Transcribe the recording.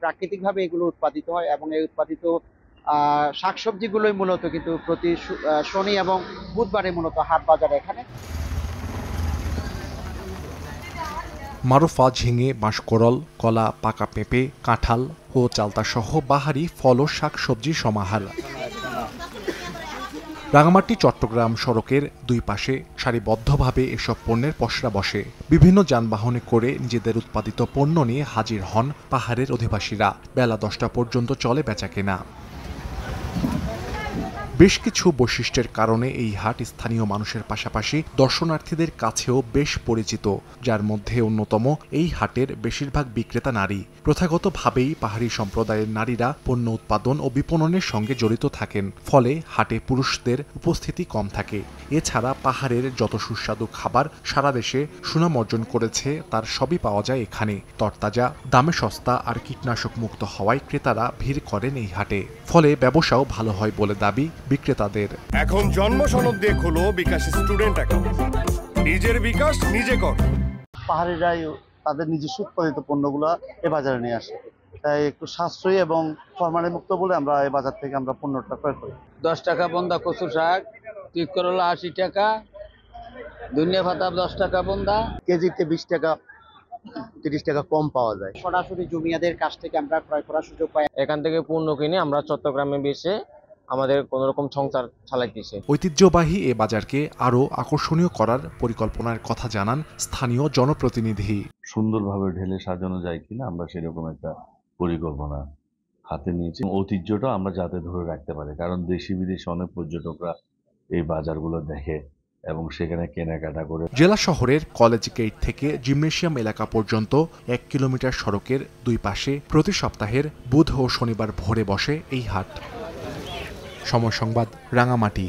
প্রাকৃতিকভাবে এগুলো উৎপাদিত হয় এবং এই উৎপাদিত শাকসবজিগুলোই মূলত কিন্তু প্রতি শনি এবং বুধবারে মূলত হাট বাজার এখানে। মারুফা ঝিঙে, বাঁশকরল, কলা, পাকা পেঁপে, কাঁঠাল ও চালতা সহ বাহারি ফল ও শাকসবজির সমাহার। রাঙামাটি চট্টগ্রাম সড়কের দুই পাশে সারিবদ্ধভাবে এসব পণ্যের পসরা বসে। বিভিন্ন যানবাহনে করে নিজেদের উৎপাদিত পণ্য নিয়ে হাজির হন পাহাড়ের অধিবাসীরা। বেলা 10টা পর্যন্ত চলে বেচাকেনা। বেশ কিছু বৈশিষ্ট্যের কারণে এই হাট স্থানীয় মানুষের পাশাপাশি দর্শনার্থীদের কাছেও বেশ পরিচিত, যার মধ্যে অন্যতম এই হাটের বেশিরভাগ বিক্রেতা নারী। প্রথাগতভাবেই পাহাড়ি সম্প্রদায়ের নারীরা পণ্য উৎপাদন ও বিপণনের সঙ্গে জড়িত থাকেন, ফলে হাটে পুরুষদের উপস্থিতি কম থাকে। এছাড়া পাহাড়ের যত সুস্বাদু খাবার সারা দেশে সুনাম অর্জন করেছে তার সবই পাওয়া যায় এখানে। তরতাজা, দামে সস্তা আর কীটনাশক মুক্ত হওয়ায় ক্রেতারা ভিড় করেন এই হাটে। ফলে ব্যবসাও ভালো হয় বলে দাবি বিক্রেতাদের। এখন জন্ম সনদ দিয়ে খোলো বিকাশ স্টুডেন্ট অ্যাকাউন্ট। নিজের বিকাশ নিজে কর। পাহাড়িরাই তাদের নিজস্ব উৎপাদিত পণ্যগুলো এ বাজারে নিয়ে আসে, তাই একটু সাশ্রয়ী এবং ফরমালি মুক্ত বলে আমরা এই বাজার থেকে আমরা পণ্যটা ক্রয় করি। 10 টাকা বন্দা কচু শাক, তিত করলা 80 টাকা, ধনিয়া পাতা 10 টাকা বন্দা। কেজিতে 20 টাকা 30 টাকা কম পাওয়া যায়। সরাসরি জমিয়াদের কাছ থেকে আমরা ক্রয় করার সুযোগ পাই। এখান থেকে পণ্য কিনে আমরা চট্টগ্রামে বেচে আমাদের কোন রকম সংসার চালাইতেছে। ঐতিহ্যবাহী এ বাজারকে আরো আকর্ষণীয় করার পরিকল্পনার কথা জানান স্থানীয় জনপ্রতিনিধি। সুন্দরভাবে ঢেলে সাজানো যায় কিনা আমরা সেরকম একটা পরিকল্পনা হাতে নিয়েছি। ঐতিহ্যটা আমরা যাতে ধরে রাখতে পারি, কারণ দেশি বিদেশি অনেক পর্যটকরা এই বাজারগুলো দেখে এবং সেখানে কেনাকাটা করে। জেলা শহরের কলেজ গেট থেকে জিমনেশিয়াম এলাকা পর্যন্ত 1 কিলোমিটার সড়কের দুই পাশে প্রতি সপ্তাহের বুধ ও শনিবার ভোরে বসে এই হাট। সময় সংবাদ, রাঙামাটি।